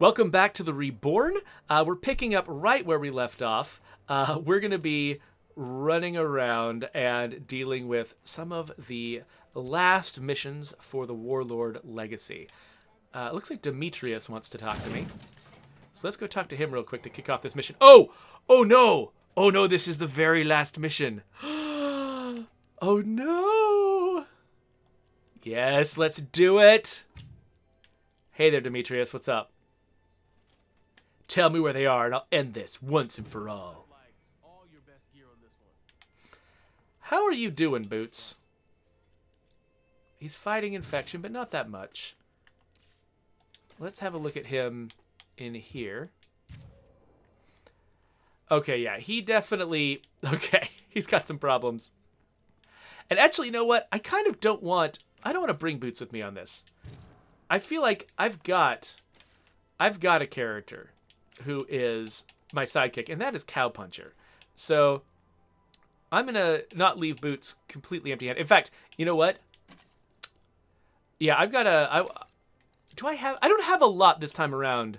Welcome back to the Reborn. We're picking up right where we left off. We're going to be running around and dealing with some of the last missions for the Warlord Legacy. It looks like Demetrius wants to talk to me. So let's go talk to him real quick to kick off this mission. Oh! Oh no! Oh no, this is the very last mission. Oh no! Yes, let's do it! Hey there, Demetrius. What's up? Tell me where they are, and I'll end this once and for all. How are you doing, Boots? He's fighting infection, but not that much. Let's have a look at him in here. Okay, yeah, he definitely... Okay, he's got some problems. And actually, you know what? I kind of don't want... I don't want to bring Boots with me on this. I feel like I've got a character who is my sidekick, and that is Cowpuncher. So I'm going to not leave Boots completely empty-handed. In fact, you know what? Yeah, I've got a... I don't have a lot this time around.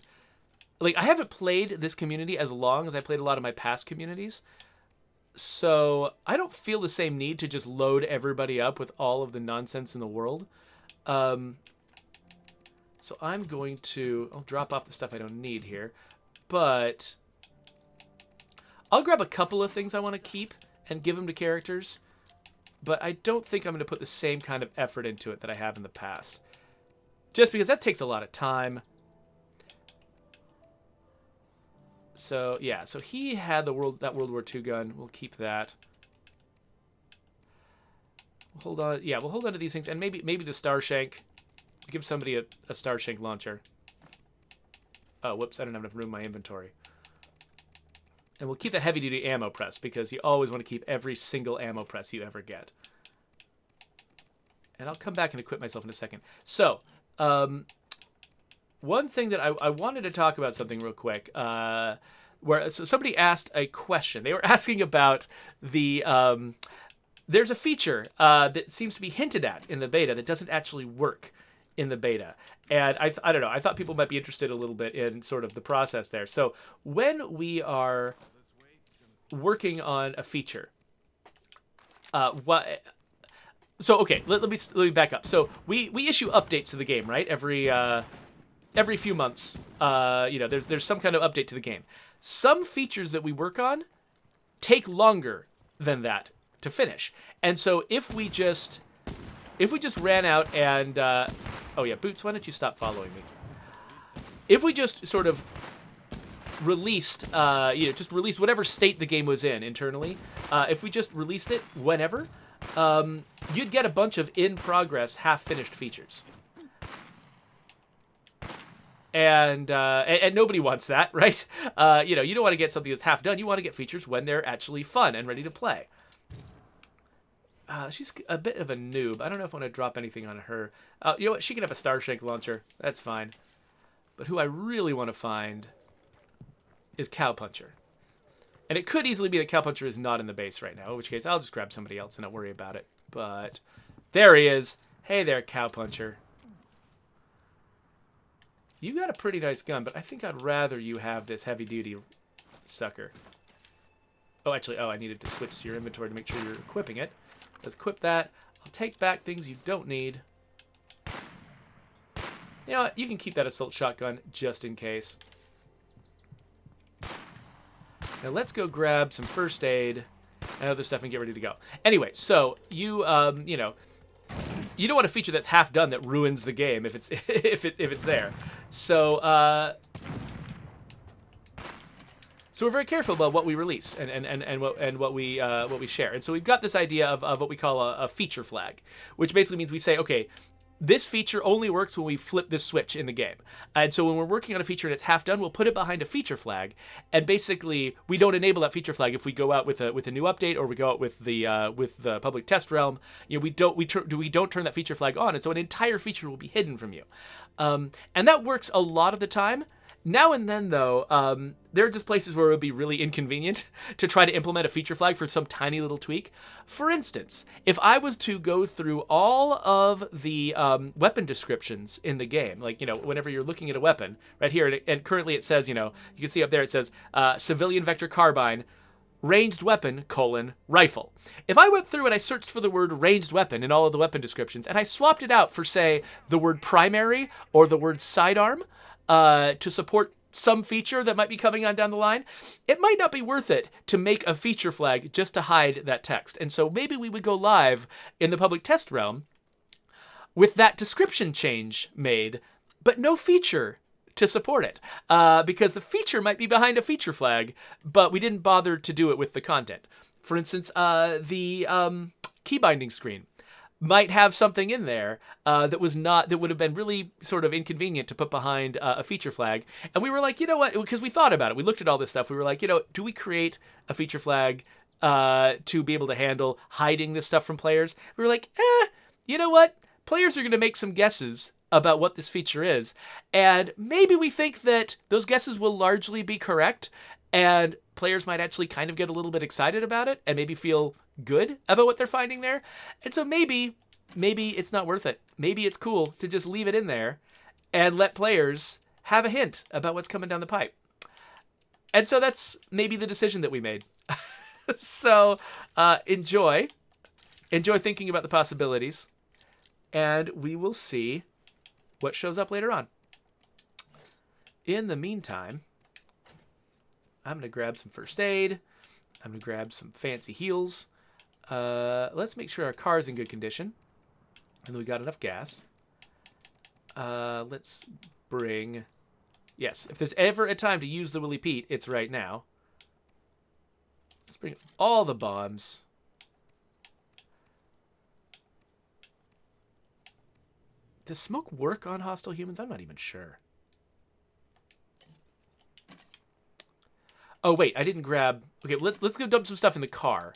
Like, I haven't played this community as long as I played a lot of my past communities. So I don't feel the same need to just load everybody up with all of the nonsense in the world. So I'm going to... I'll drop off the stuff I don't need here. But I'll grab a couple of things I want to keep and give them to characters. But I don't think I'm going to put the same kind of effort into it that I have in the past. Just because that takes a lot of time. So, yeah. So he had that World War II gun. We'll keep that. We'll hold on. Yeah, we'll hold on to these things. And maybe the Starshank. Give somebody a Starshank launcher. Oh, whoops. I don't have enough room in my inventory. And we'll keep that heavy-duty ammo press, because you always want to keep every single ammo press you ever get. And I'll come back and equip myself in a second. So, one thing that I wanted to talk about something real quick, where somebody asked a question. They were asking about the... there's a feature that seems to be hinted at in the beta that doesn't actually work in the beta. And I don't know, I thought people might be interested a little bit in sort of the process there. So when we are working on a feature, okay, let me back up. So we issue updates to the game, right? Every few months, there's some kind of update to the game. Some features that we work on take longer than that to finish. And so if we just ran out and oh yeah, Boots, why don't you stop following me? If we just sort of released whatever state the game was in internally, if we just released it whenever, you'd get a bunch of in-progress, half-finished features. And nobody wants that, right? You don't want to get something that's half done. You want to get features when they're actually fun and ready to play. She's a bit of a noob. I don't know if I want to drop anything on her. You know what? She can have a Starshank launcher. That's fine. But who I really want to find is Cowpuncher. And it could easily be that Cowpuncher is not in the base right now, in which case I'll just grab somebody else and not worry about it. But there he is. Hey there, Cowpuncher. You got a pretty nice gun, but I think I'd rather you have this heavy-duty sucker. Oh, actually, I needed to switch to your inventory to make sure you're equipping it. Let's equip that. I'll take back things you don't need. You know what? You can keep that assault shotgun just in case. Now let's go grab some first aid and other stuff and get ready to go. Anyway, so you don't want a feature that's half done that ruins the game if it's if it's there. So So we're very careful about what we release and what we share. And so we've got this idea of what we call a feature flag, which basically means we say, okay, this feature only works when we flip this switch in the game. And so when we're working on a feature and it's half done, we'll put it behind a feature flag. And basically, we don't enable that feature flag if we go out with a new update or we go out with the public test realm. We don't turn that feature flag on, and so an entire feature will be hidden from you. And that works a lot of the time. Now and then, though, there are just places where it would be really inconvenient to try to implement a feature flag for some tiny little tweak. For instance, if I was to go through all of the weapon descriptions in the game, like, whenever you're looking at a weapon, right here, and currently it says, you can see up there, it says civilian vector carbine, ranged weapon, rifle. If I went through and I searched for the word ranged weapon in all of the weapon descriptions, and I swapped it out for, say, the word primary or the word sidearm, to support some feature that might be coming on down the line, it might not be worth it to make a feature flag just to hide that text. And so maybe we would go live in the public test realm with that description change made, but no feature to support it, because the feature might be behind a feature flag, but we didn't bother to do it with the content. For instance, the key binding screen might have something in there that would have been really sort of inconvenient to put behind a feature flag. And we were like, you know what? Because we thought about it. We looked at all this stuff. We were like, do we create a feature flag to be able to handle hiding this stuff from players? We were like, you know what? Players are going to make some guesses about what this feature is. And maybe we think that those guesses will largely be correct, and players might actually kind of get a little bit excited about it and maybe feel good about what they're finding there. And so maybe it's not worth it. Maybe it's cool to just leave it in there and let players have a hint about what's coming down the pipe. And so that's maybe the decision that we made. So enjoy thinking about the possibilities, and we will see what shows up later on. In the meantime, I'm going to grab some first aid. I'm going to grab some fancy heals. Let's make sure our car's in good condition and we got enough gas. Let's bring... Yes, if there's ever a time to use the Willy Pete, it's right now. Let's bring all the bombs. Does smoke work on hostile humans? I'm not even sure. Oh, wait, I didn't grab... Okay, let's go dump some stuff in the car.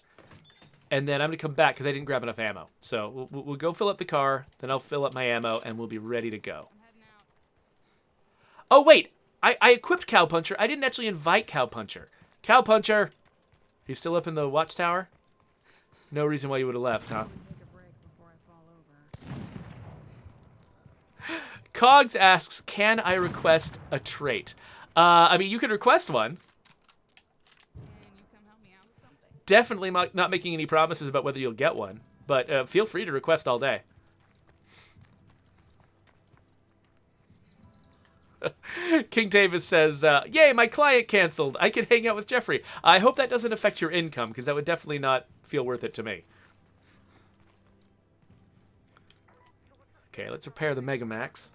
And then I'm going to come back because I didn't grab enough ammo. So we'll go fill up the car, then I'll fill up my ammo, and we'll be ready to go. Oh, wait, I equipped Cowpuncher. I didn't actually invite Cowpuncher. Cowpuncher! Are you still up in the watchtower? No reason why you would have left, huh? Cogs asks, can I request a trait? I mean, you could request one. Definitely not making any promises about whether you'll get one, but feel free to request all day. King Davis says, yay, my client canceled. I can hang out with Jeffrey. I hope that doesn't affect your income, because that would definitely not feel worth it to me. Okay, let's repair the Megamax.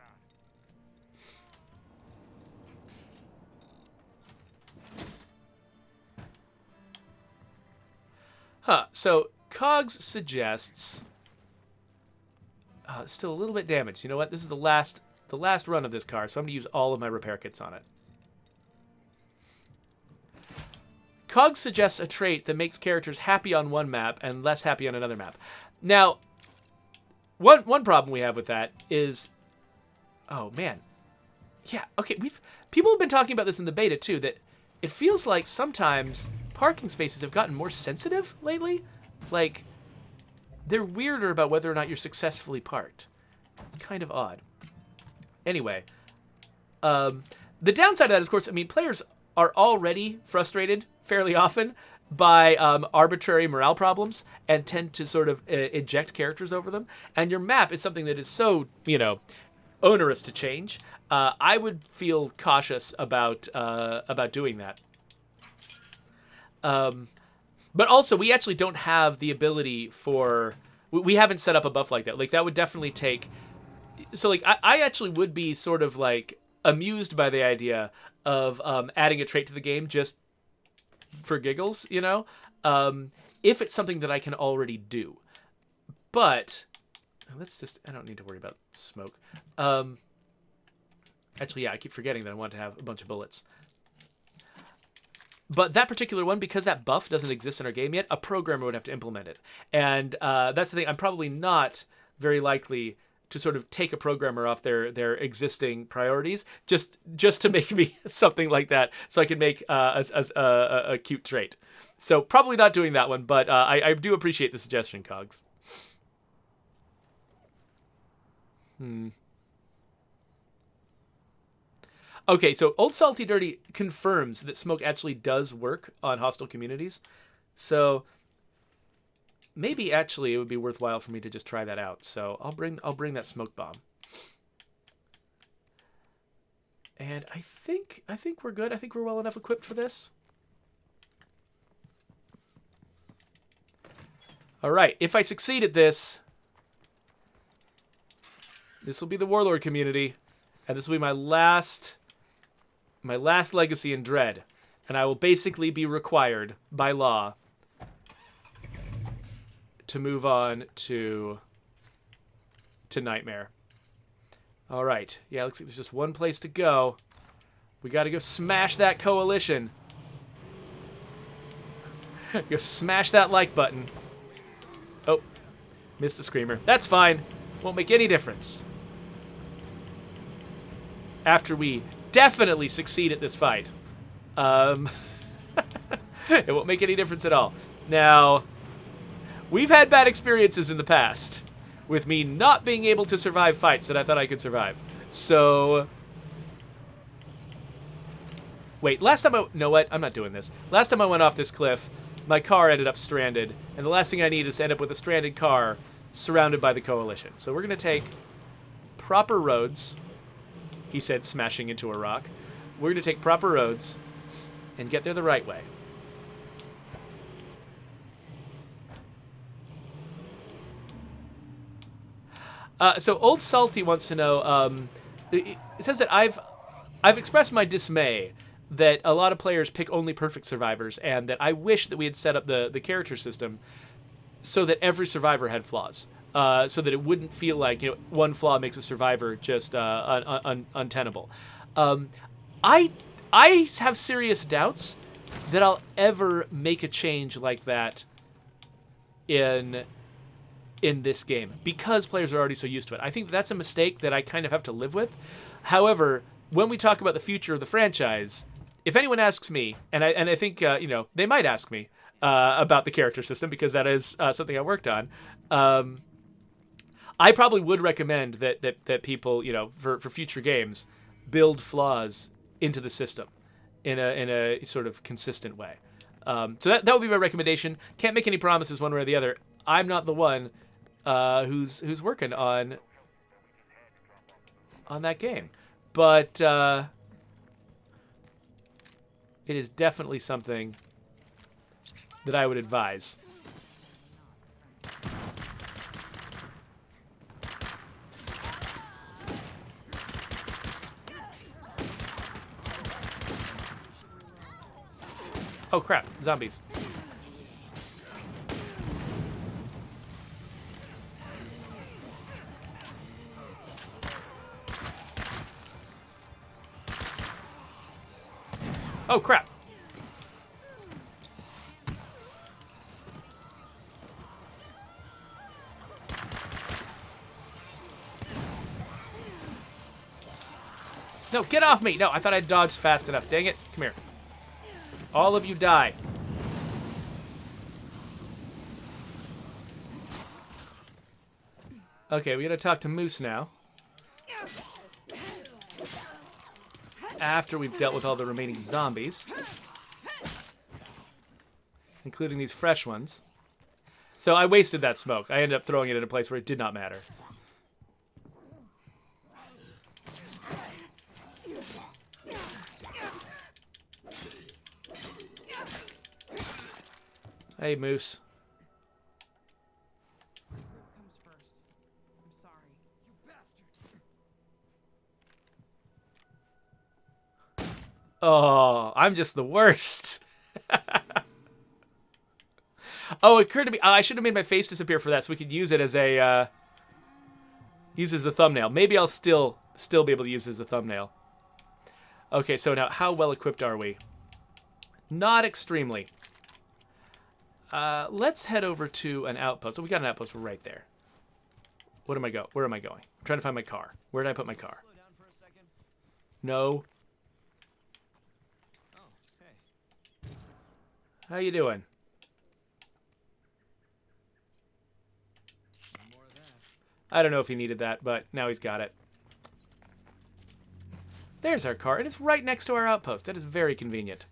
So Cogs suggests still a little bit damaged. You know what? This is the last run of this car, so I'm going to use all of my repair kits on it. Cogs suggests a trait that makes characters happy on one map and less happy on another map. Now, one problem we have with that is, oh man, yeah, okay, people have been talking about this in the beta too, that it feels like sometimes parking spaces have gotten more sensitive lately. Like, they're weirder about whether or not you're successfully parked. It's kind of odd. Anyway, the downside of that is, of course, I mean, players are already frustrated fairly often by arbitrary morale problems and tend to sort of eject characters over them. And your map is something that is so, onerous to change. I would feel cautious about doing that. But also, we actually don't have the ability for... We haven't set up a buff like that. Like, that would definitely take... So, like, I actually would be sort of, like, amused by the idea of adding a trait to the game just for giggles, if it's something that I can already do. But... let's just... I don't need to worry about smoke. Actually, yeah, I keep forgetting that I want to have a bunch of bullets. But that particular one, because that buff doesn't exist in our game yet, a programmer would have to implement it. And that's the thing. I'm probably not very likely to sort of take a programmer off their existing priorities just to make me something like that, so I can make a cute trait. So probably not doing that one, but I do appreciate the suggestion, Cogs. Okay, so Old Salty Dirty confirms that smoke actually does work on hostile communities. So maybe actually it would be worthwhile for me to just try that out. So I'll bring that smoke bomb. And I think we're good. I think we're well enough equipped for this. All right, if I succeed at this, this will be the Warlord community, and this will be my last legacy in Dread, and I will basically be required by law to move on to Nightmare. All right, yeah, looks like there's just one place to go. We got to go smash that coalition. Go smash that like button. Oh, missed the screamer. That's fine. Won't make any difference. After we definitely succeed at this fight. It won't make any difference at all. Now, we've had bad experiences in the past with me not being able to survive fights that I thought I could survive. So, wait, last time no, what? I'm not doing this. Last time I went off this cliff, my car ended up stranded, and the last thing I need is to end up with a stranded car surrounded by the Coalition. So we're going to take proper roads, he said, smashing into a rock. We're going to take proper roads and get there the right way. So Old Salty wants to know, it says that I've expressed my dismay that a lot of players pick only perfect survivors, and that I wish that we had set up the character system so that every survivor had flaws, so that it wouldn't feel like, you know, one flaw makes a survivor just untenable. I have serious doubts that I'll ever make a change like that in this game, because players are already so used to it. I think that's a mistake that I kind of have to live with. However, when we talk about the future of the franchise, if anyone asks me, and I think you know, they might ask me about the character system, because that is something I worked on, I probably would recommend that people, you know, for future games, build flaws into the system in a sort of consistent way. So that would be my recommendation. Can't make any promises one way or the other. I'm not the one who's working on that game, but it is definitely something that I would advise. Oh crap, zombies. Oh crap. No, get off me! No, I thought I'd dodged fast enough. Dang it. Come here. All of you die. Okay, we gotta talk to Moose now. After we've dealt with all the remaining zombies, including these fresh ones. So I wasted that smoke. I ended up throwing it in a place where it did not matter. Hey, Moose. Oh, I'm just the worst. Oh, it occurred to me. I should have made my face disappear for that, so we could use it as a thumbnail. Maybe I'll still be able to use it as a thumbnail. Okay, so now how well equipped are we? Not extremely. Let's head over to an outpost. Oh, we got an outpost right there. Where am I going? I'm trying to find my car. Where did I put my car? No. How you doing? I don't know if he needed that, but now he's got it. There's our car. It is right next to our outpost. That is very convenient.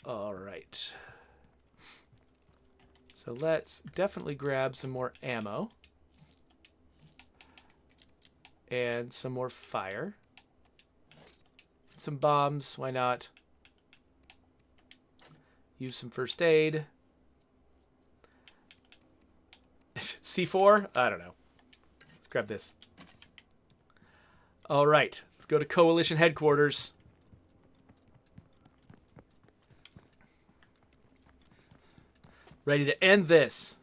All right. So let's definitely grab some more ammo. And some more fire. Some bombs, why not? Use some first aid. C4? I don't know. Let's grab this. All right, let's go to Coalition headquarters. Ready to end this.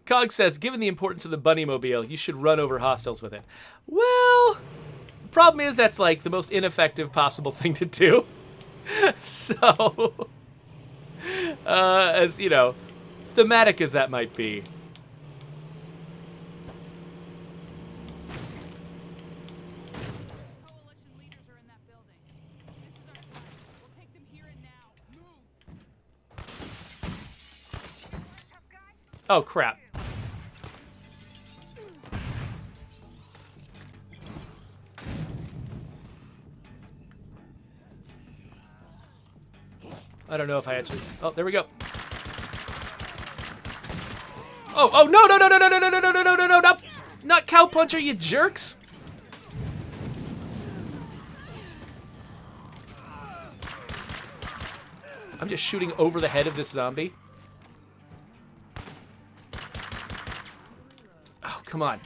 Cog says, given the importance of the Bunnymobile, you should run over hostiles with it. Well, the problem is that's like the most ineffective possible thing to do. So, as you know, thematic as that might be. Coalition leaders are in that building. This is our time. We'll take them here and now. Move! Oh, crap. I don't know if I actually... Oh, there we go. Oh, no, no, no, no, no, no, no, no, no, no, no, no, no, not Cowpuncher, you jerks. I'm just shooting over the head of this zombie. Oh, come on.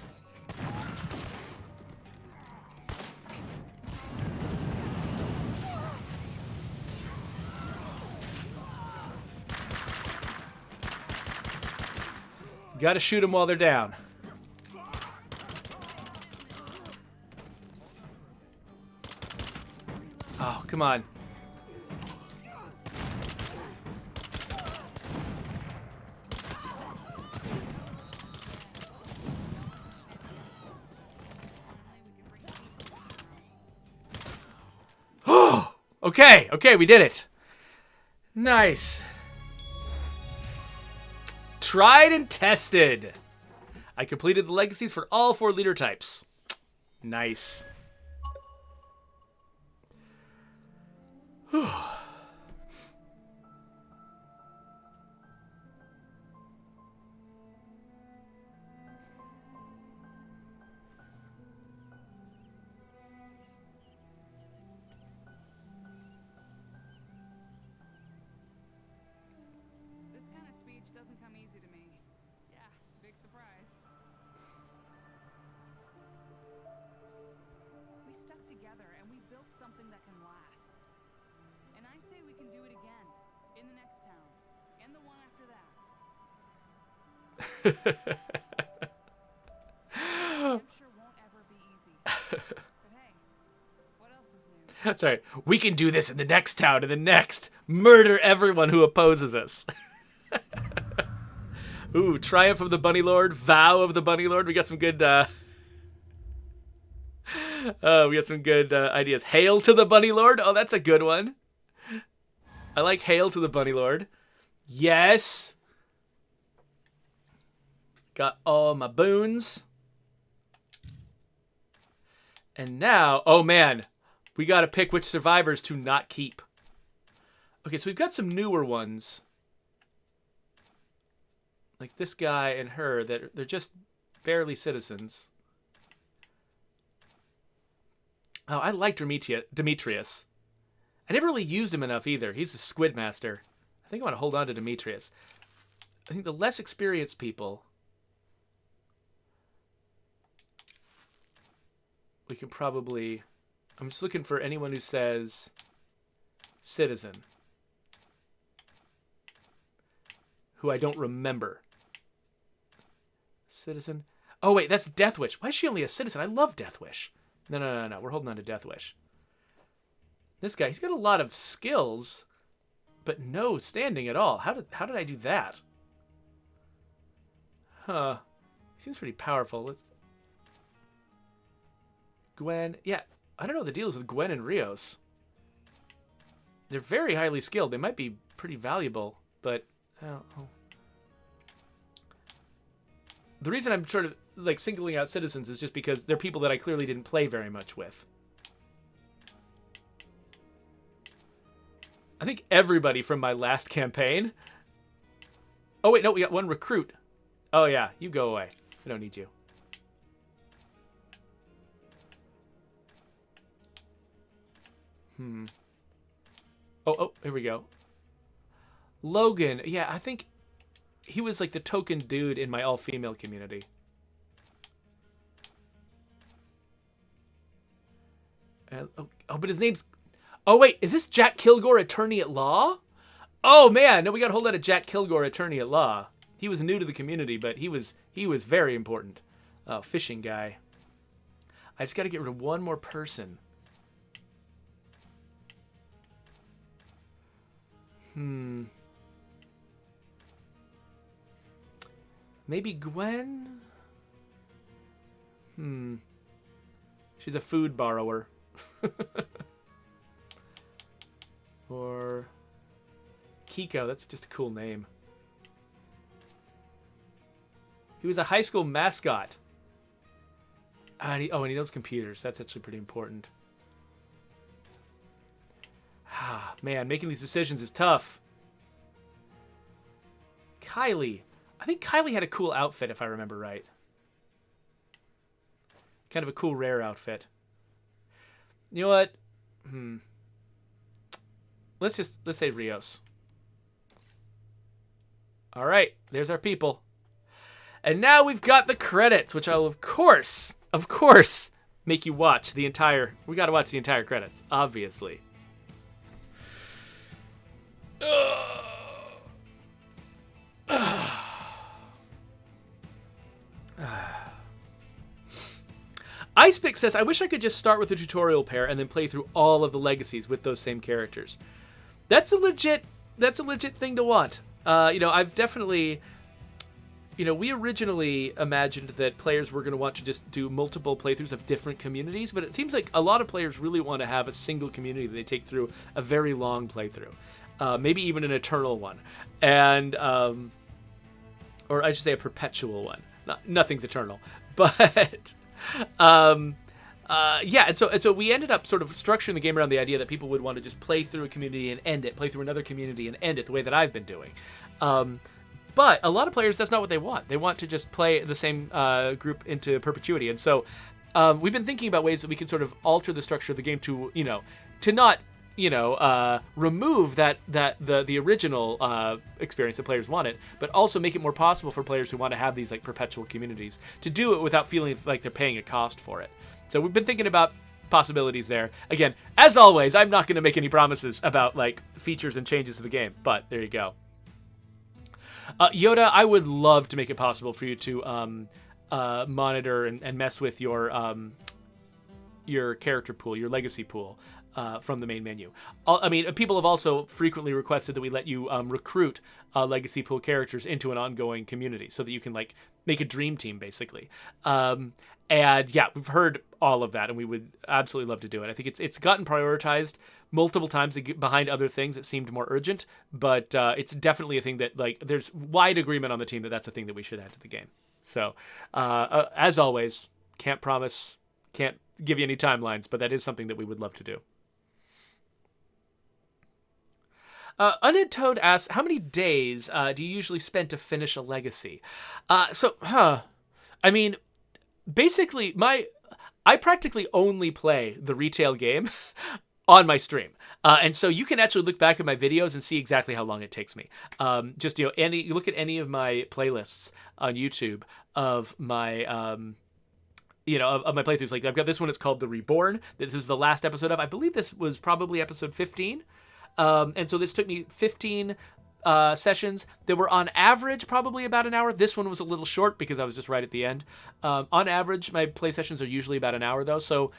Gotta shoot them while they're down. Oh, come on. Oh, okay, we did it. Nice. Tried and tested. I completed the legacies for all 4 leader types. Nice. Whew. This kind of speech doesn't come easy to me. Yeah, big surprise. We stuck together and we built something that can last. And I say we can do it again. In the next town. And the one after that. I'm sure won't ever be easy. But hey, what else is new? That's right. We can do this in the next town and the next. Murder everyone who opposes us. Ooh, Triumph of the Bunnylord, Vow of the Bunnylord. We got some good ideas. Hail to the Bunnylord. Oh, that's a good one. I like Hail to the Bunnylord. Yes. Got all my boons. And now, oh man, we got to pick which survivors to not keep. Okay, so we've got some newer ones. Like this guy and her, that they're just barely citizens. Oh, I like Demetrius. I never really used him enough either. He's the Squid Master. I think I want to hold on to Demetrius. I think the less experienced people, we can probably... I'm just looking for anyone who says citizen, who I don't remember. Citizen. Oh, wait, that's Death Wish. Why is she only a citizen? I love Death Wish. No. We're holding on to Death Wish. This guy, he's got a lot of skills, but no standing at all. How did I do that? Huh. He seems pretty powerful. Gwen. Yeah, I don't know what the deal is with Gwen and Rios. They're very highly skilled. They might be pretty valuable, but... The reason I'm sort of like singling out citizens is just because they're people that I clearly didn't play very much with. I think everybody from my last campaign. Oh wait, no, we got one recruit. Oh yeah, you go away. We don't need you. Oh, here we go. Logan. Yeah, I think he was like the token dude in my all-female community. But his name's... Oh, wait, is this Jack Kilgore, attorney at law? Oh, man, no, we got to hold out a Jack Kilgore, attorney at law. He was new to the community, but he was very important. Oh, fishing guy. I just got to get rid of one more person. Maybe Gwen? She's a food borrower. Or Kiko, that's just a cool name. He was a high school mascot. And he knows computers. That's actually pretty important. Man, making these decisions is tough. Kylie. I think Kylie had a cool outfit, if I remember right. Kind of a cool, rare outfit. You know what? Let's say Rios. All right, there's our people. And now we've got the credits, which I'll, of course, make you watch the entire... We got to watch the entire credits, obviously. Icepick says, I wish I could just start with the tutorial pair and then play through all of the legacies with those same characters. That's a legit thing to want. I've definitely... we originally imagined that players were going to want to just do multiple playthroughs of different communities, but it seems like a lot of players really want to have a single community that they take through a very long playthrough. Maybe even an eternal one. And, or I should say a perpetual one. Nothing's eternal. But, and so we ended up sort of structuring the game around the idea that people would want to just play through a community and end it, play through another community and end it the way that I've been doing. But a lot of players, that's not what they want. They want to just play the same group into perpetuity. And so we've been thinking about ways that we can sort of alter the structure of the game to not, remove the original experience that players wanted, but also make it more possible for players who want to have these like perpetual communities to do it without feeling like they're paying a cost for it. So we've been thinking about possibilities there. Again, as always, I'm not going to make any promises about like features and changes to the game, but there you go. Yoda, I would love to make it possible for you to monitor and mess with your character pool, your legacy pool, from the main menu. I mean, people have also frequently requested that we let you recruit legacy pool characters into an ongoing community so that you can like make a dream team, basically. And yeah, we've heard all of that, and we would absolutely love to do it. I think it's gotten prioritized multiple times behind other things that seemed more urgent, but it's definitely a thing that like there's wide agreement on the team that that's a thing that we should add to the game. So as always, can't promise, can't give you any timelines, but that is something that we would love to do. Undead Toad asks, how many days do you usually spend to finish a legacy? I mean, basically, I practically only play the retail game on my stream. And so you can actually look back at my videos and see exactly how long it takes me. You look at any of my playlists on YouTube of my, of my playthroughs. Like I've got this one, it's called The Reborn. This is the last episode of, I believe this was probably episode 15. And so this took me 15 sessions that were on average probably about an hour. This one was a little short because I was just right at the end. On average, my play sessions are usually about an hour though, so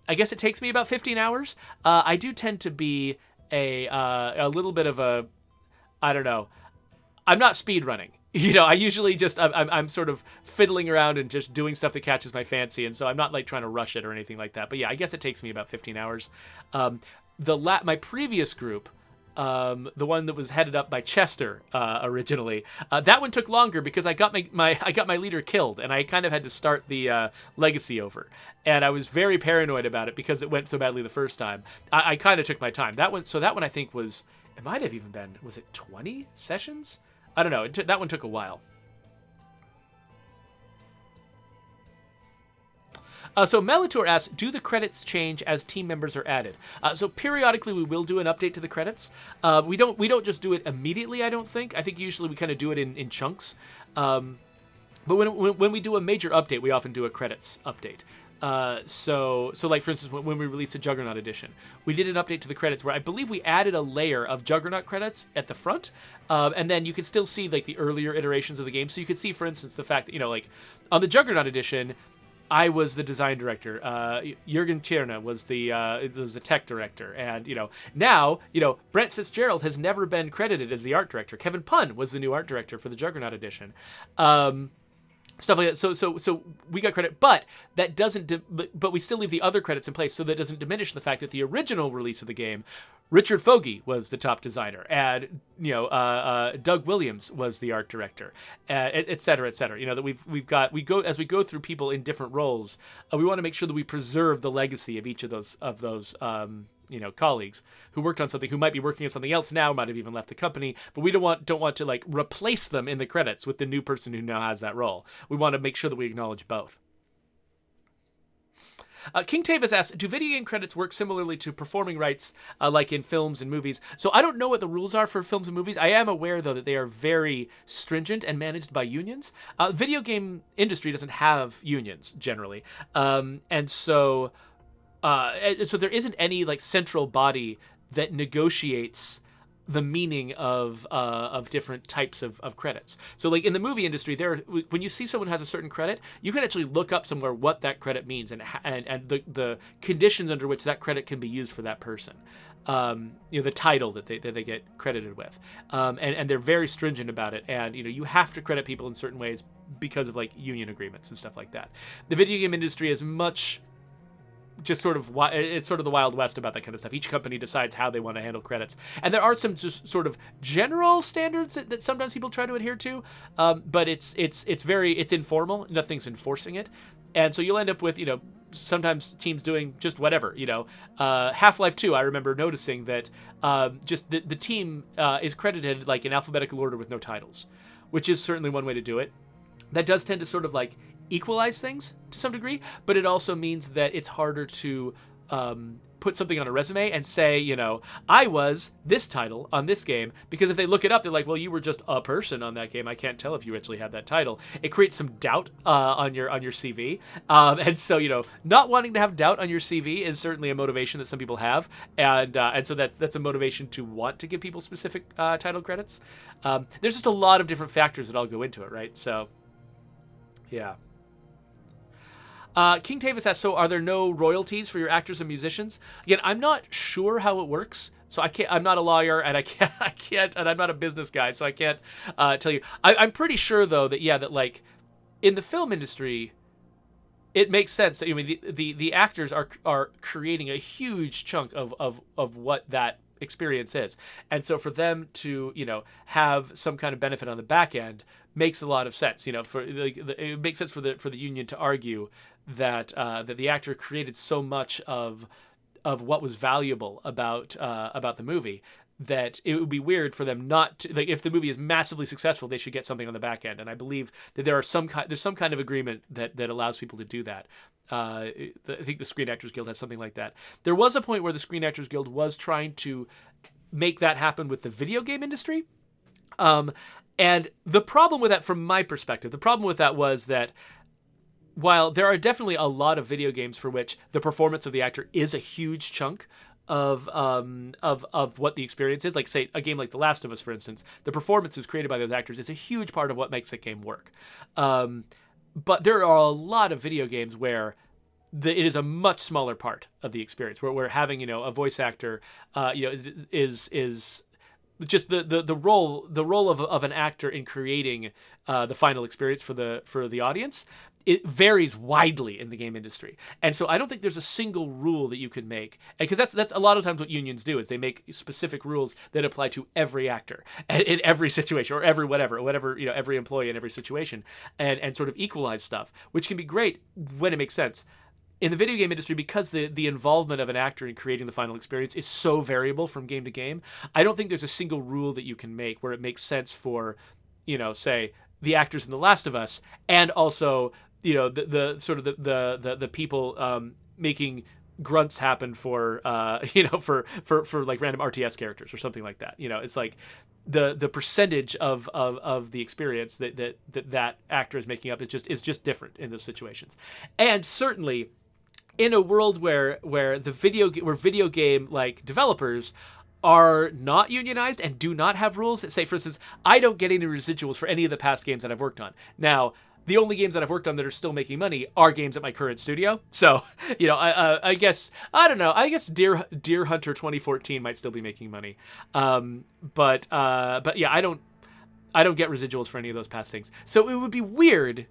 I guess it takes me about 15 hours. I do tend to be a little bit of a, I don't know, I'm not speed running. I usually just I'm sort of fiddling around and just doing stuff that catches my fancy, and so I'm not like trying to rush it or anything like that. But yeah, I guess it takes me about 15 hours. My previous group, the one that was headed up by Chester originally, that one took longer because I got my leader killed, and I kind of had to start the legacy over, and I was very paranoid about it because it went so badly the first time. I kind of took my time. That one I think it might have even been, was it 20 sessions? I don't know. That one took a while. So Melitor asks, do the credits change as team members are added? So periodically we will do an update to the credits. We don't just do it immediately, I don't think. I think usually we kind of do it in chunks. But when we do a major update, we often do a credits update. So like for instance, when we released the Juggernaut edition, we did an update to the credits where I believe we added a layer of Juggernaut credits at the front, and then you could still see like the earlier iterations of the game. So you could see, for instance, the fact that like on the Juggernaut edition, I was the design director. Jürgen Tierna was the tech director, and now Brent Fitzgerald has never been credited as the art director. Kevin Punn was the new art director for the Juggernaut edition. Stuff like that. So we got credit, but that doesn't. But we still leave the other credits in place, so that doesn't diminish the fact that the original release of the game, Richard Fogey was the top designer, and Doug Williams was the art director, et cetera, et cetera. That we go through people in different roles. We want to make sure that we preserve the legacy of each of those colleagues who worked on something, who might be working on something else now, might have even left the company, but we don't want to like replace them in the credits with the new person who now has that role. We want to make sure that we acknowledge both. King Tavis asks, do video game credits work similarly to performing rights like in films and movies? So I don't know what the rules are for films and movies. I am aware, though, that they are very stringent and managed by unions. Video game industry doesn't have unions, generally. And so there isn't any like central body that negotiates the meaning of different types of credits. So like in the movie industry, when you see someone has a certain credit, you can actually look up somewhere what that credit means and the conditions under which that credit can be used for that person. The title that they get credited with, and they're very stringent about it. And you have to credit people in certain ways because of like union agreements and stuff like that. The video game industry is much just it's sort of the Wild West about that kind of stuff. Each company decides how they want to handle credits, and there are some just sort of general standards that sometimes people try to adhere to, but it's informal. Nothing's enforcing it, and so you'll end up with sometimes teams doing just whatever. Half-Life 2, I remember noticing that just the team is credited like in alphabetical order with no titles, which is certainly one way to do it. That does tend to sort of like equalize things to some degree, but it also means that it's harder to put something on a resume and say, I was this title on this game, because if they look it up, they're like, well, you were just a person on that game. I can't tell if you actually had that title. It creates some doubt on your CV, and so not wanting to have doubt on your CV is certainly a motivation that some people have, and so that's a motivation to want to give people specific title credits. There's just a lot of different factors that all go into it, right? So, yeah. King Tavis asks, so are there no royalties for your actors and musicians? Again, I'm not sure how it works, so I'm not a lawyer, and I can't, and I'm not a business guy, so I can't tell you. I'm pretty sure though that like in the film industry, it makes sense that the actors are creating a huge chunk of what that experience is, and so for them to have some kind of benefit on the back end makes a lot of sense. It makes sense for the union to argue that the actor created so much of what was valuable about the movie that it would be weird for them not to, like, if the movie is massively successful, they should get something on the back end. And I believe that there's some kind of agreement that allows people to do that. I think the Screen Actors Guild has something like that. There was a point where the Screen Actors Guild was trying to make that happen with the video game industry. And the problem with that, from my perspective, was that while there are definitely a lot of video games for which the performance of the actor is a huge chunk of what the experience is. Like, say, a game like The Last of Us, for instance, the performances created by those actors is a huge part of what makes that game work. But there are a lot of video games where it is a much smaller part of the experience, where having, a voice actor, is just the role of an actor in creating the final experience for the audience. It varies widely in the game industry, and so I don't think there's a single rule that you can make, because that's a lot of times what unions do, is they make specific rules that apply to every actor in every situation, or whatever every employee in every situation, and sort of equalize stuff, which can be great when it makes sense. In the video game industry, because the involvement of an actor in creating the final experience is so variable from game to game, I don't think there's a single rule that you can make where it makes sense for, say, the actors in The Last of Us, and also, the sort of the people making grunts happen for for like random RTS characters or something like that. It's like the percentage of the experience that actor is making up is just different in those situations. And certainly in a world where video game like developers are not unionized and do not have rules. Say, for instance, I don't get any residuals for any of the past games that I've worked on. Now, the only games that I've worked on that are still making money are games at my current studio. So, I guess, I don't know. I guess Deer Hunter 2014 might still be making money. But yeah, I don't get residuals for any of those past things. So it would be weird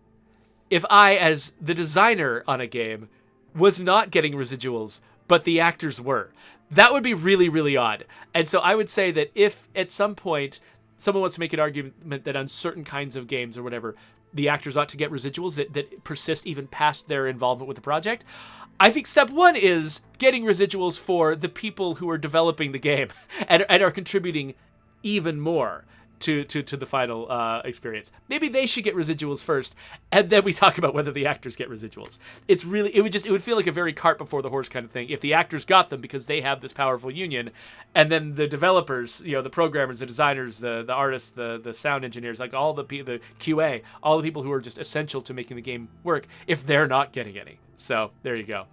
if I, as the designer on a game, was not getting residuals, but the actors were. That would be really, really odd. And so I would say that if at some point someone wants to make an argument that on certain kinds of games or whatever, the actors ought to get residuals that persist even past their involvement with the project, I think step one is getting residuals for the people who are developing the game and are contributing even more to the final experience. Maybe they should get residuals first, and then we talk about whether the actors get residuals. It would feel like a very cart before the horse kind of thing if the actors got them because they have this powerful union, and then the developers, the programmers, the designers, the artists, the sound engineers, like all the QA, all the people who are just essential to making the game work, if they're not getting any. So there you go.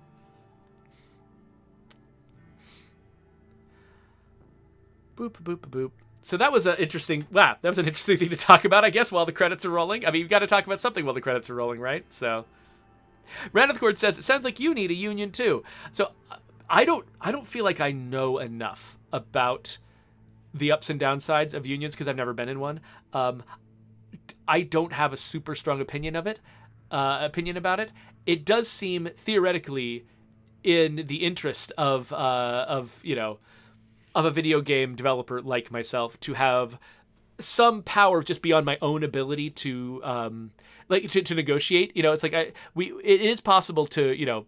Boop boop boop. So that was an interesting thing to talk about, I guess, while the credits are rolling. I mean, you've got to talk about something while the credits are rolling, right? So, Ranithcord says, it sounds like you need a union too. So, I don't feel like I know enough about the ups and downsides of unions because I've never been in one. I don't have a super strong opinion about it. It does seem theoretically in the interest of a video game developer like myself to have some power just beyond my own ability to to negotiate. It's like it is possible to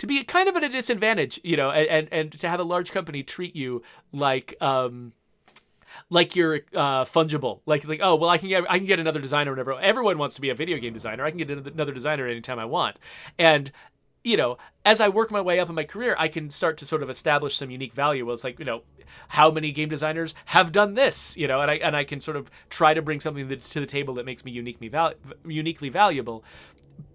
be kind of at a disadvantage, and to have a large company treat you like you're fungible, like oh well I can get another designer whenever. Everyone wants to be a video game designer. I can get another designer anytime I want, and as I work my way up in my career, I can start to sort of establish some unique value. Well, it's like, how many game designers have done this, and I can sort of try to bring something to the table that makes me uniquely valuable.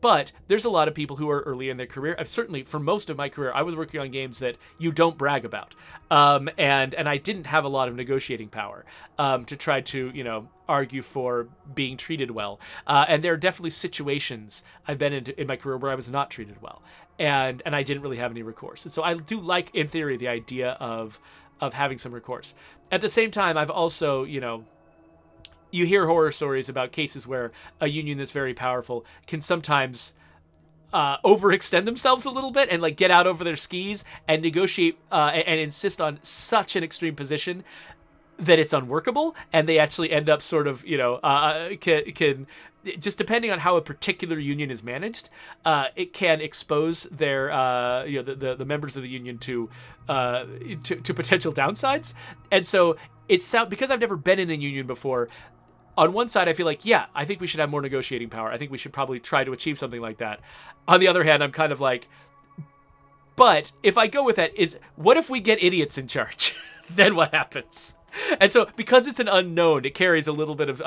But there's a lot of people who are early in their career. I've certainly, for most of my career, I was working on games that you don't brag about. And I didn't have a lot of negotiating power to try to, argue for being treated well. And there are definitely situations I've been in my career where I was not treated well. And I didn't really have any recourse. And so I do like, in theory, the idea of having some recourse. At the same time, I've also, you hear horror stories about cases where a union that's very powerful can sometimes overextend themselves a little bit and like get out over their skis and negotiate and insist on such an extreme position that it's unworkable, and they actually end up sort of, can just depending on how a particular union is managed, it can expose their, the members of the union to potential downsides. And so because I've never been in a union before, on one side, I feel like, yeah, I think we should have more negotiating power. I think we should probably try to achieve something like that. On the other hand, I'm kind of like, but if I go with that, what if we get idiots in charge? Then what happens? And so, because it's an unknown, it carries a little bit of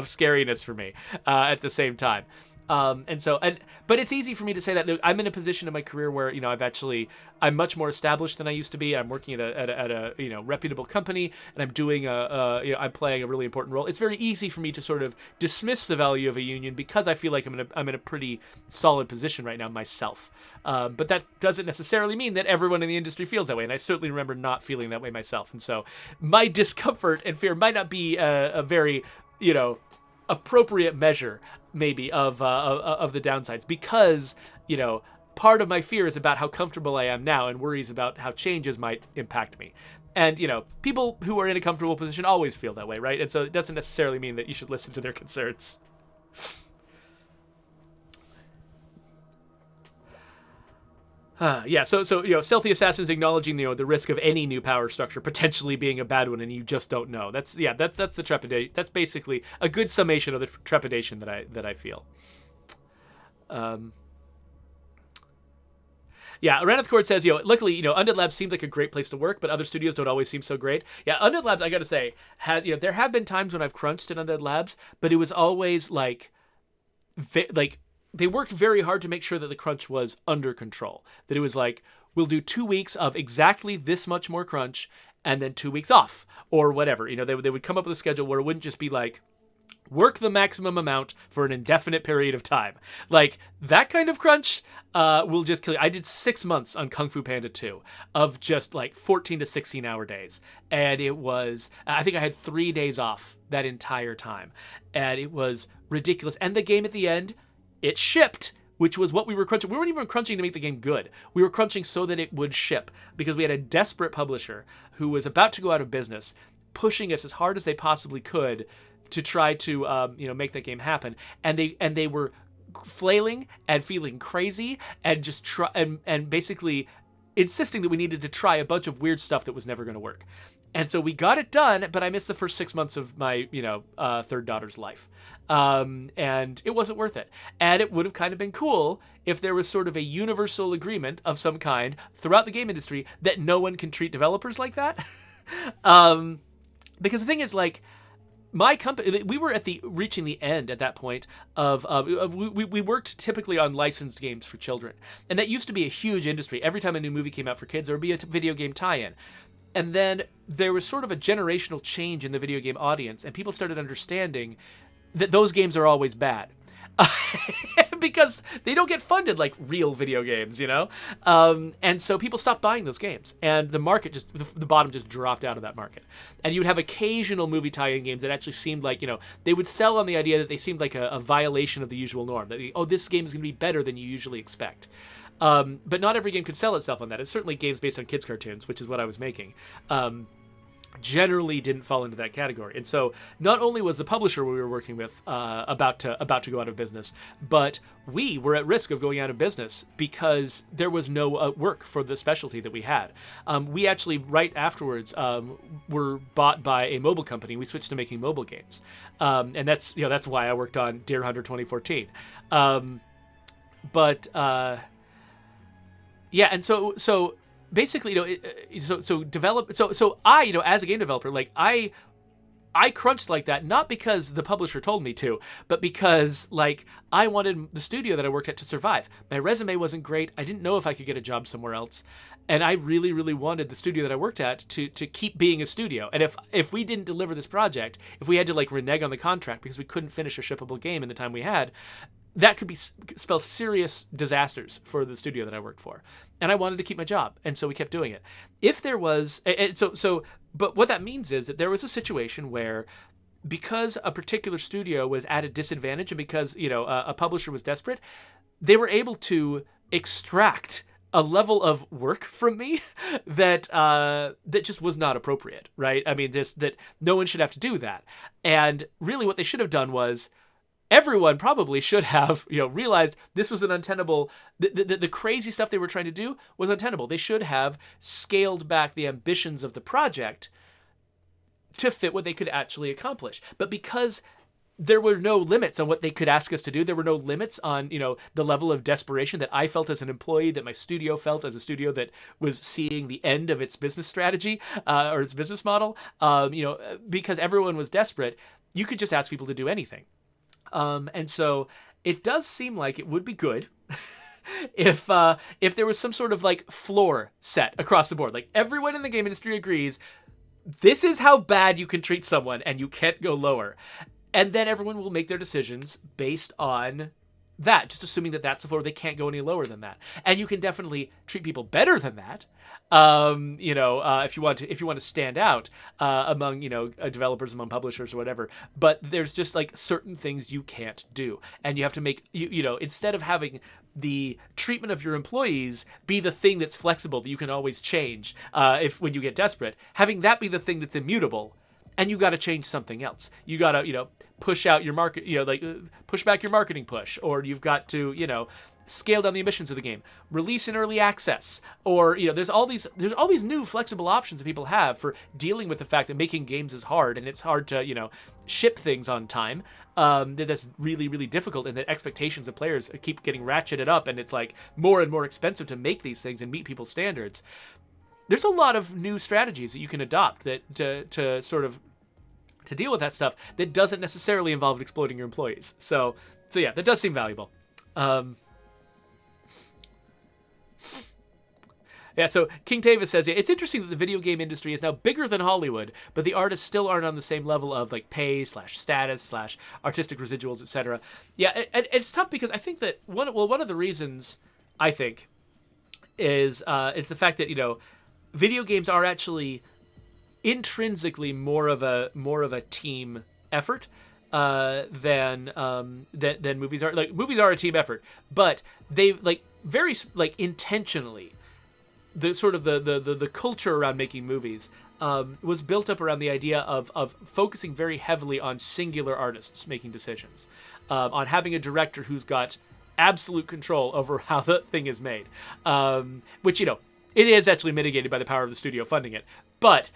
scariness for me at the same time. But it's easy for me to say that. I'm in a position in my career where, I'm much more established than I used to be. I'm working at a reputable company, and I'm doing I'm playing a really important role. It's very easy for me to sort of dismiss the value of a union because I feel like I'm in a pretty solid position right now myself. But that doesn't necessarily mean that everyone in the industry feels that way, and I certainly remember not feeling that way myself. And so my discomfort and fear might not be a very, appropriate measure maybe of the downsides, because part of my fear is about how comfortable I am now and worries about how changes might impact me. And people who are in a comfortable position always feel that way, right? And so it doesn't necessarily mean that you should listen to their concerns. So stealthy assassins acknowledging the risk of any new power structure potentially being a bad one, and you just don't know. That's the trepidation. That's basically a good summation of the trepidation that I feel. Raneth Cord says, luckily, Undead Labs seems like a great place to work, but other studios don't always seem so great. Yeah, Undead Labs, I gotta say, there have been times when I've crunched at Undead Labs, but it was always like they worked very hard to make sure that the crunch was under control. That it was like, we'll do 2 weeks of exactly this much more crunch, and then 2 weeks off, or whatever. They would come up with a schedule where it wouldn't just be like, work the maximum amount for an indefinite period of time. Like, that kind of crunch will just kill you. I did 6 months on Kung Fu Panda 2 of just like 14 to 16 hour days. And it was, I think I had 3 days off that entire time. And it was ridiculous. And the game at the end, it shipped, which was what we were crunching. We weren't even crunching to make the game good. We were crunching so that it would ship, because we had a desperate publisher who was about to go out of business, pushing us as hard as they possibly could to try to make that game happen. And they were flailing and feeling crazy and just and basically insisting that we needed to try a bunch of weird stuff that was never going to work. And so we got it done, but I missed the first 6 months of my, third daughter's life. And it wasn't worth it. And it would have kind of been cool if there was sort of a universal agreement of some kind throughout the game industry that no one can treat developers like that. Because the thing is, like, my company, we were reaching the end at that point of we worked typically on licensed games for children. And that used to be a huge industry. Every time a new movie came out for kids, there would be a video game tie-in. And then there was sort of a generational change in the video game audience, and people started understanding that those games are always bad. Because they don't get funded like real video games, And so people stopped buying those games, and the market the bottom just dropped out of that market. And you would have occasional movie tie-in games that actually seemed like, they would sell on the idea that they seemed like a violation of the usual norm. That, this game is going to be better than you usually expect. But not every game could sell itself on that. It's certainly games based on kids' cartoons, which is what I was making. Generally didn't fall into that category. And so not only was the publisher we were working with about to go out of business, but we were at risk of going out of business because there was no work for the specialty that we had. We actually, right afterwards, were bought by a mobile company. We switched to making mobile games. And that's why I worked on Deer Hunter 2014. And so basically, I, as a game developer, like I crunched like that, not because the publisher told me to, but because like I wanted the studio that I worked at to survive. My resume wasn't great. I didn't know if I could get a job somewhere else. And I really, really wanted the studio that I worked at to keep being a studio. And if we didn't deliver this project, if we had to like renege on the contract because we couldn't finish a shippable game in the time we had, that could spell serious disasters for the studio that I worked for. And I wanted to keep my job. And so we kept doing it. If there was, but what that means is that there was a situation where, because a particular studio was at a disadvantage and because, a publisher was desperate, they were able to extract a level of work from me that just was not appropriate, right? I mean, that no one should have to do that. And really what they should have done was, everyone probably should have, realized this was an untenable, the crazy stuff they were trying to do was untenable. They should have scaled back the ambitions of the project to fit what they could actually accomplish. But because there were no limits on what they could ask us to do, there were no limits on, the level of desperation that I felt as an employee, that my studio felt as a studio that was seeing the end of its business strategy or its business model, because everyone was desperate, you could just ask people to do anything. And so it does seem like it would be good if there was some sort of like floor set across the board. Like everyone in the game industry agrees this is how bad you can treat someone and you can't go lower. And then everyone will make their decisions based on that, just assuming that that's the floor. They can't go any lower than that. And you can definitely treat people better than that. If you want to stand out among developers, among publishers or whatever. But there's just like certain things you can't do, and you have to make instead of having the treatment of your employees be the thing that's flexible that you can always change when you get desperate, having that be the thing that's immutable. And you got to change something else. You got to, push out your market, push back your marketing push, or you've got to, scale down the emissions of the game, release in early access, or, there's all these new flexible options that people have for dealing with the fact that making games is hard, and it's hard to, ship things on time. That's really, really difficult, and that expectations of players keep getting ratcheted up, and it's like more and more expensive to make these things and meet people's standards. There's a lot of new strategies that you can adopt that to deal with that stuff that doesn't necessarily involve exploiting your employees. So yeah, that does seem valuable. So King Tavis says, it's interesting that the video game industry is now bigger than Hollywood, but the artists still aren't on the same level of like pay /status /artistic residuals, etc. Yeah, it's tough because I think that one of the reasons I think is the fact that video games are actually intrinsically more of a team effort than movies are. Like movies are a team effort, but they very intentionally the sort of the culture around making movies was built up around the idea of focusing very heavily on singular artists making decisions, on having a director who's got absolute control over how the thing is made, which it is actually mitigated by the power of the studio funding it. But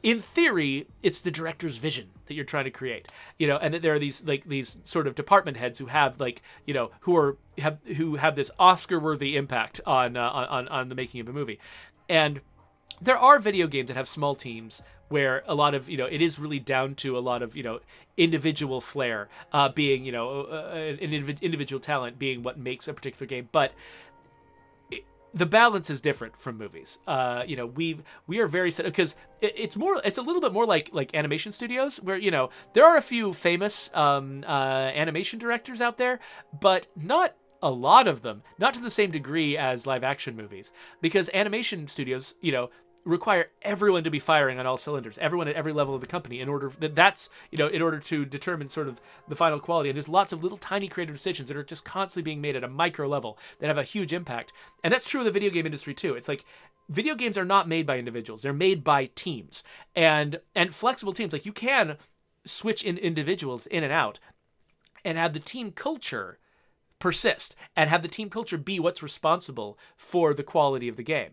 in theory, it's the director's vision that you're trying to create, and that there are these sort of department heads who have who have this Oscar-worthy impact on the making of a movie. And there are video games that have small teams where a lot of it is really down to a lot of individual flair, being an individual talent being what makes a particular game, but the balance is different from movies. We are very set because it's a little bit more like animation studios where there are a few famous animation directors out there, but not a lot of them, not to the same degree as live action movies, because animation studios require everyone to be firing on all cylinders, everyone at every level of the company, in order to determine sort of the final quality. And there's lots of little tiny creative decisions that are just constantly being made at a micro level that have a huge impact. And that's true of the video game industry too. It's like video games are not made by individuals; they're made by teams and flexible teams. Like you can switch in individuals in and out, and have the team culture persist, and have the team culture be what's responsible for the quality of the game.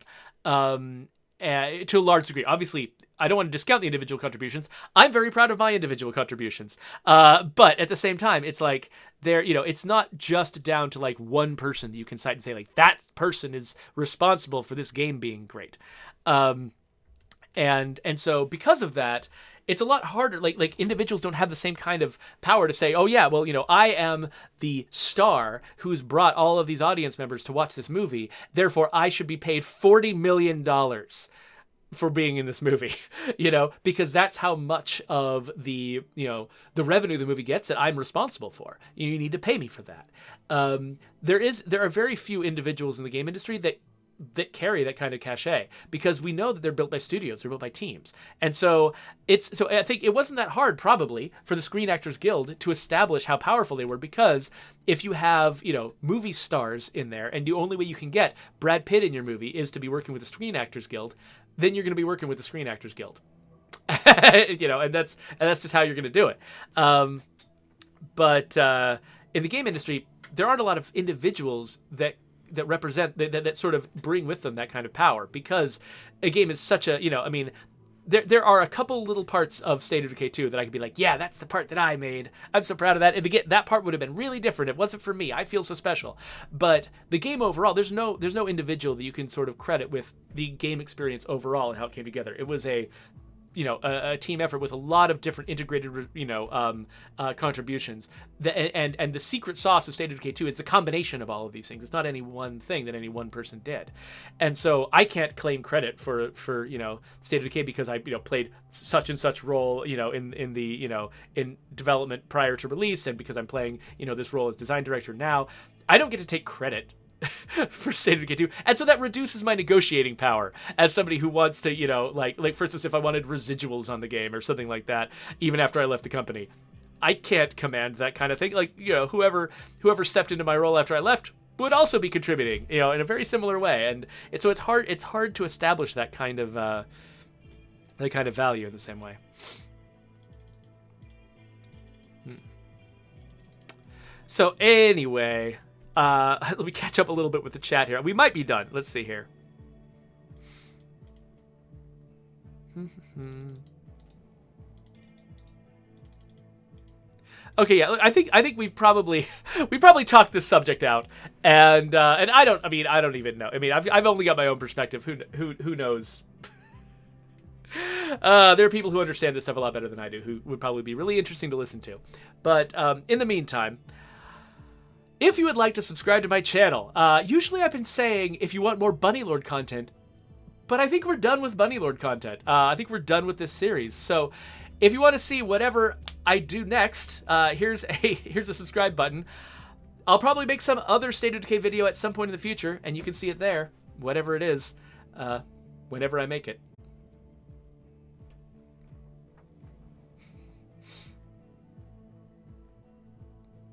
To a large degree. Obviously, I don't want to discount the individual contributions. I'm very proud of my individual contributions. But at the same time, it's like it's not just down to like one person that you can cite and say like that person is responsible for this game being great. And so because of that, it's a lot harder. Like individuals don't have the same kind of power to say, oh yeah, well, I am the star who's brought all of these audience members to watch this movie. Therefore, I should be paid $40 million for being in this movie, because that's how much of the revenue the movie gets that I'm responsible for. You need to pay me for that. There are very few individuals in the game industry that carry that kind of cachet, because we know that they're built by studios, they're built by teams. And so I think it wasn't that hard probably for the Screen Actors Guild to establish how powerful they were, because if you have, movie stars in there and the only way you can get Brad Pitt in your movie is to be working with the Screen Actors Guild, then you're going to be working with the Screen Actors Guild. And that's just how you're going to do it. But in the game industry, there aren't a lot of individuals that represent that sort of bring with them that kind of power, because a game is such a there are a couple little parts of State of Decay 2 that I could be like, yeah, that's the part that I made, I'm so proud of that. If that part would have been really different, it wasn't for me, I feel so special. But the game overall, there's no individual that you can sort of credit with the game experience overall and how it came together. It was a a team effort with a lot of different integrated, contributions. And the secret sauce of State of Decay 2 is the combination of all of these things. It's not any one thing that any one person did. And so I can't claim credit for State of Decay because I played such and such role in development prior to release, and because I'm playing this role as design director now. I don't get to take credit for State of Decay 2, and so that reduces my negotiating power as somebody who wants to, like for instance, if I wanted residuals on the game or something like that, even after I left the company, I can't command that kind of thing. Like, whoever stepped into my role after I left would also be contributing, in a very similar way, and so it's hard to establish that kind of value in the same way. So anyway. Let me catch up a little bit with the chat here. We might be done. Let's see here. Okay, yeah. I think we probably talked this subject out, and I don't even know. I mean, I've only got my own perspective. Who knows? There are people who understand this stuff a lot better than I do, who would probably be really interesting to listen to. But in the meantime, if you would like to subscribe to my channel, usually I've been saying if you want more Bunnylord content, but I think we're done with Bunnylord content. I think we're done with this series. So if you want to see whatever I do next, here's a subscribe button. I'll probably make some other State of Decay video at some point in the future, and you can see it there, whatever it is, whenever I make it.